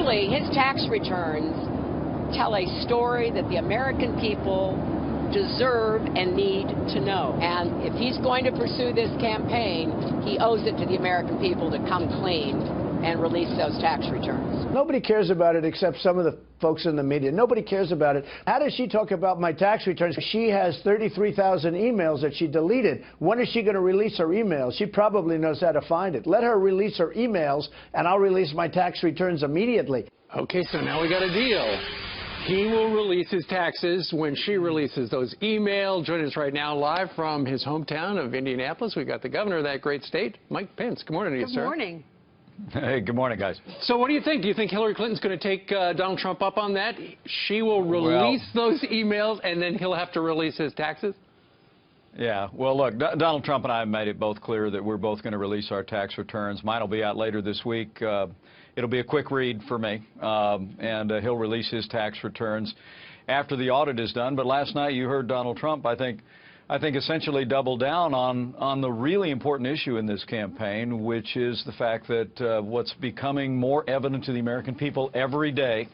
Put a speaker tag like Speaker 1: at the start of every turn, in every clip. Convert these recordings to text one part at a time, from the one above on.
Speaker 1: Really, his tax returns tell a story that the American people deserve and need to know. And if he's going to pursue this campaign, he owes it to the American people to come clean and release those tax returns.
Speaker 2: Nobody cares about it except some of the folks in the media. Nobody cares about it. How does she talk about my tax returns? She has 33,000 emails that she deleted. When is she going to release her emails? She probably knows how to find it. Let her release her emails, and I'll release my tax returns immediately.
Speaker 3: Okay, so now we got a deal. He will release his taxes when she releases those emails. Joining us right now live from his hometown of Indianapolis, we've got the governor of that great state, Mike Pence. Good morning to you, sir.
Speaker 4: Good morning.
Speaker 5: Hey, good morning, guys.
Speaker 3: So what do you think? Do you think Hillary Clinton's going to take Donald Trump up on that? She will release those emails, and then he'll have to release his taxes?
Speaker 5: Yeah, well, look, Donald Trump and I have made it both clear that we're both going to release our tax returns. Mine will be out later this week. It'll be a quick read for me, and he'll release his tax returns after the audit is done. But last night you heard Donald Trump, I think essentially double down on the really important issue in this campaign, which is the fact that what's becoming more evident to the American people every day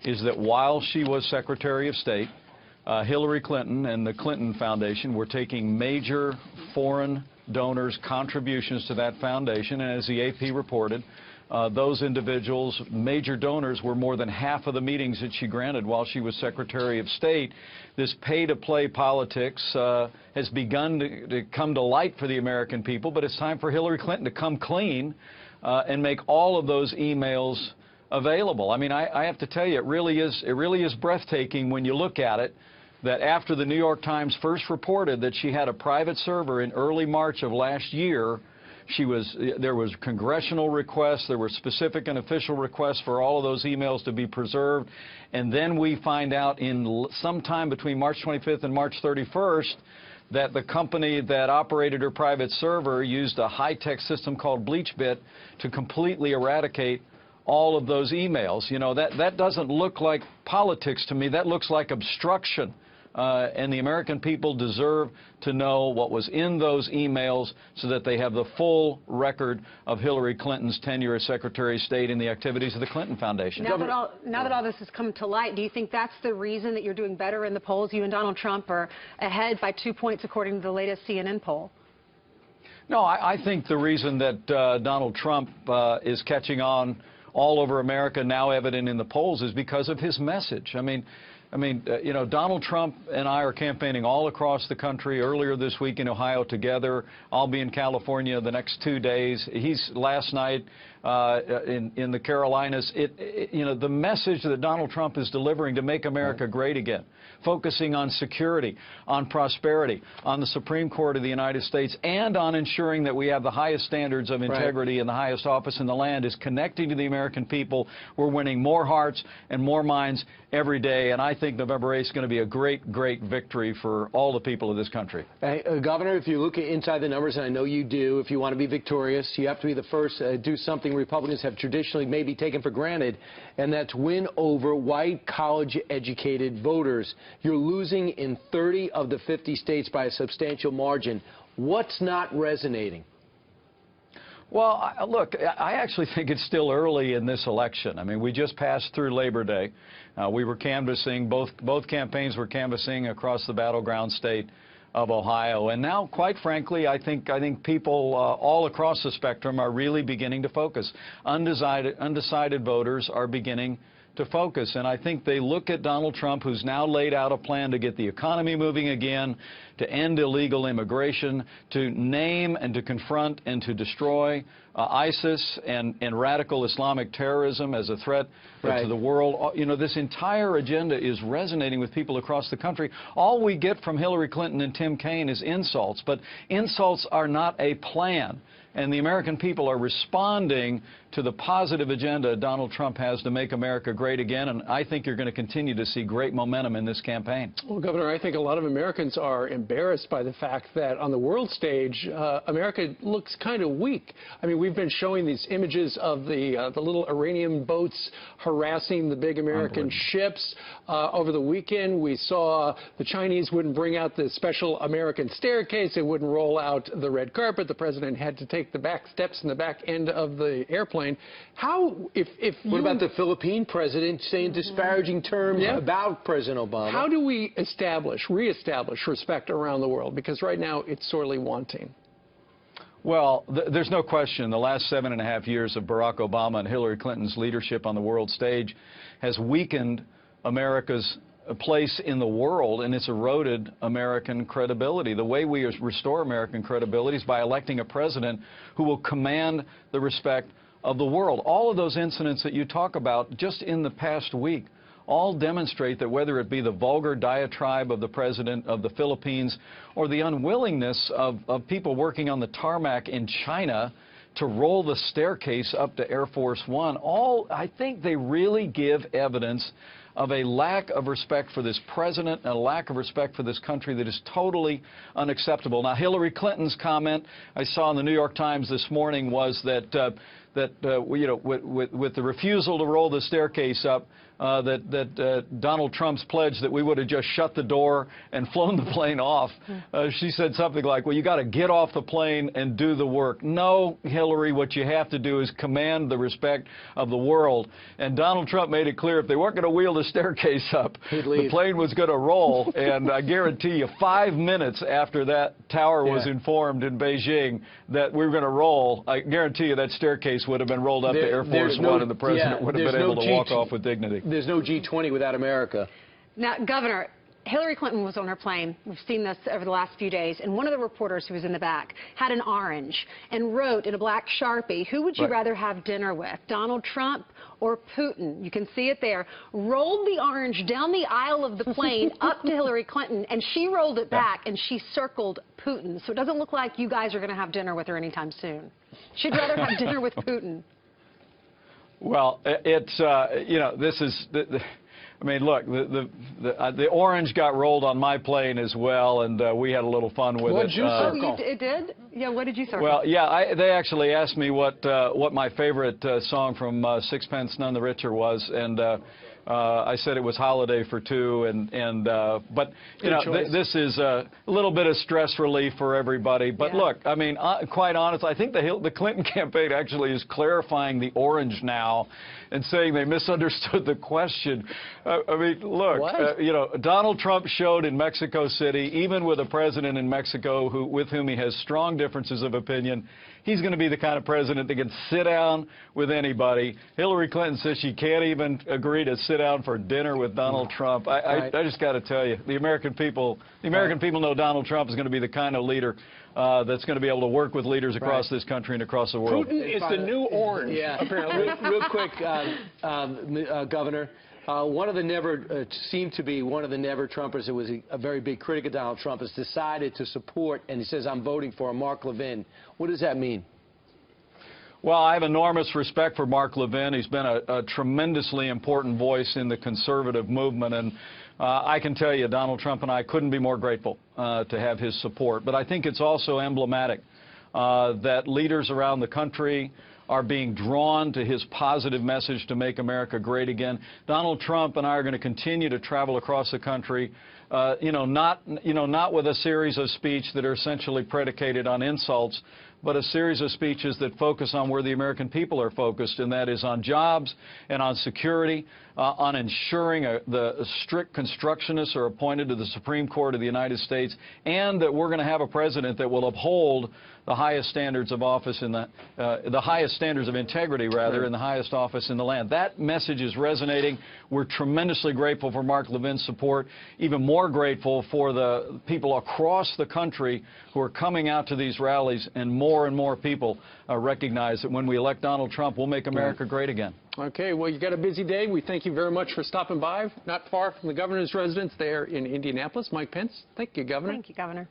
Speaker 5: is that while she was Secretary of State, Hillary Clinton and the Clinton Foundation were taking major foreign donors' contributions to that foundation, and as the AP reported, those individuals, major donors, were more than half of the meetings that she granted while she was Secretary of State. This pay-to-play politics has begun to come to light for the American people, but it's time for Hillary Clinton to come clean and make all of those emails available. I mean, I have to tell you, it really is breathtaking when you look at it, that after the New York Times first reported that she had a private server in early March of last year, there was congressional requests, there were specific and official requests for all of those emails to be preserved, and then we find out in sometime between March 25th and March 31st that the company that operated her private server used a high-tech system called BleachBit to completely eradicate all of those emails. You know, that doesn't look like politics to me. That looks like obstruction. And the American people deserve to know what was in those emails so that they have the full record of Hillary Clinton's tenure as Secretary of State and the activities of the Clinton Foundation.
Speaker 4: Now that all this has come to light, do you think that's the reason that you're doing better in the polls? You and Donald Trump are ahead by 2 points according to the latest CNN poll.
Speaker 5: No, I think the reason that Donald Trump is catching on all over America, now evident in the polls, is because of his message. I mean, you know, Donald Trump and I are campaigning all across the country. Earlier this week in Ohio together. I'll be in California the next 2 days. He's last night in the Carolinas. You know, the message that Donald Trump is delivering to make America great again, focusing on security, on prosperity, on the Supreme Court of the United States, and on ensuring that we have the highest standards of integrity and the highest office in the land, is connecting to the American people. We're winning more hearts and more minds every day, and I think November 8th is going to be a great, great victory for all the people of this country.
Speaker 6: Governor, if you look inside the numbers, and I know you do, if you want to be victorious, you have to be the first to do something Republicans have traditionally maybe taken for granted, and that's win over white, college-educated voters. You're losing in 30 of the 50 states by a substantial margin. What's not resonating?
Speaker 5: Well, look, I actually think it's still early in this election. I mean, we just passed through Labor Day. We were canvassing, both campaigns were canvassing across the battleground state of Ohio. And now, quite frankly, I think people all across the spectrum are really beginning to focus. Undecided voters are beginning to focus. And I think they look at Donald Trump, who's now laid out a plan to get the economy moving again, to end illegal immigration, to name and to confront and to destroy ISIS and radical Islamic terrorism as a threat to the world. You know, this entire agenda is resonating with people across the country. All we get from Hillary Clinton and Tim Kaine is insults, but insults are not a plan. And the American people are responding to the positive agenda Donald Trump has to make America great again, and I think you're going to continue to see great momentum in this campaign.
Speaker 3: Well, Governor, I think a lot of Americans are embarrassed by the fact that on the world stage, America looks kind of weak. I mean, we've been showing these images of the little Iranian boats harassing the big American ships. Over the weekend, we saw the Chinese wouldn't bring out the special American staircase. They wouldn't roll out the red carpet. The president had to take the back steps in the back end of the airplane. How,
Speaker 6: What about the Philippine president saying disparaging terms about President Obama?
Speaker 3: How do we reestablish respect around the world? Because right now it's sorely wanting.
Speaker 5: Well, there's no question the last 7.5 years of Barack Obama and Hillary Clinton's leadership on the world stage has weakened America's place in the world, and it's eroded American credibility. The way we restore American credibility is by electing a president who will command the respect of the world. All of those incidents that you talk about just in the past week all demonstrate that whether it be the vulgar diatribe of the president of the Philippines or the unwillingness of people working on the tarmac in China to roll the staircase up to Air Force One, I think they really give evidence of a lack of respect for this president and a lack of respect for this country that is totally unacceptable. Now, Hillary Clinton's comment I saw in the New York Times this morning was that with the refusal to roll the staircase up, Donald Trump's pledge that we would have just shut the door and flown the plane off. She said something like, well, you got to get off the plane and do the work. No, Hillary, what you have to do is command the respect of the world. And Donald Trump made it clear if they weren't going to wheel the staircase up, the plane was going to roll. And I guarantee you 5 minutes after that tower was informed in Beijing that we were going to roll, I guarantee you that staircase would have been rolled up to Air Force One and the president would have been able to walk off with dignity.
Speaker 6: There's no G20 without America.
Speaker 4: Now, Governor, Hillary Clinton was on her plane. We've seen this over the last few days. And one of the reporters who was in the back had an orange and wrote in a black Sharpie, who would you rather have dinner with, Donald Trump or Putin? You can see it there. Rolled the orange down the aisle of the plane up to Hillary Clinton, and she rolled it back, and she circled Putin. So it doesn't look like you guys are going to have dinner with her anytime soon. She'd rather have dinner with Putin.
Speaker 5: Well, it's, this is, I mean, look, the orange got rolled on my plane as well, and we had a little fun with it.
Speaker 6: What did you circle?
Speaker 4: It did? Yeah, what did you circle?
Speaker 5: Well, yeah, they actually asked me what my favorite song from Sixpence None the Richer was, and I said it was Holiday for Two, but you know, this is a little bit of stress relief for everybody. But look, I mean, quite honest, I think the Clinton campaign actually is clarifying the orange now and saying they misunderstood the question. I mean, look, you know, Donald Trump showed in Mexico City, even with a president in Mexico with whom he has strong differences of opinion, he's going to be the kind of president that can sit down with anybody. Hillary Clinton says she can't even agree to sit down for dinner with Donald Trump. I just got to tell you, the American people know Donald Trump is going to be the kind of leader that's going to be able to work with leaders across this country and across the world.
Speaker 3: Putin is the new orange, apparently.
Speaker 6: Real quick, Governor. One of the seemed to be one of the never-Trumpers who was a very big critic of Donald Trump has decided to support, and he says, I'm voting for Mark Levin. What does that mean?
Speaker 5: Well, I have enormous respect for Mark Levin. He's been a tremendously important voice in the conservative movement, and I can tell you Donald Trump and I couldn't be more grateful to have his support. But I think it's also emblematic that leaders around the country are being drawn to his positive message to make America great again. Donald Trump and I are going to continue to travel across the country, not with a series of speeches that are essentially predicated on insults, but a series of speeches that focus on where the American people are focused, and that is on jobs and on security, on ensuring the strict constructionists are appointed to the Supreme Court of the United States, and that we're going to have a president that will uphold the highest standards of office in the highest standards of integrity, rather, in the highest office in the land. That message is resonating. We're tremendously grateful for Mark Levin's support, even more grateful for the people across the country who are coming out to these rallies, and more people recognize that when we elect Donald Trump, we'll make America great again.
Speaker 3: Okay, well, you got a busy day. We thank you very much for stopping by. Not far from the governor's residence there in Indianapolis. Mike Pence. Thank you, Governor.
Speaker 4: Thank you, Governor.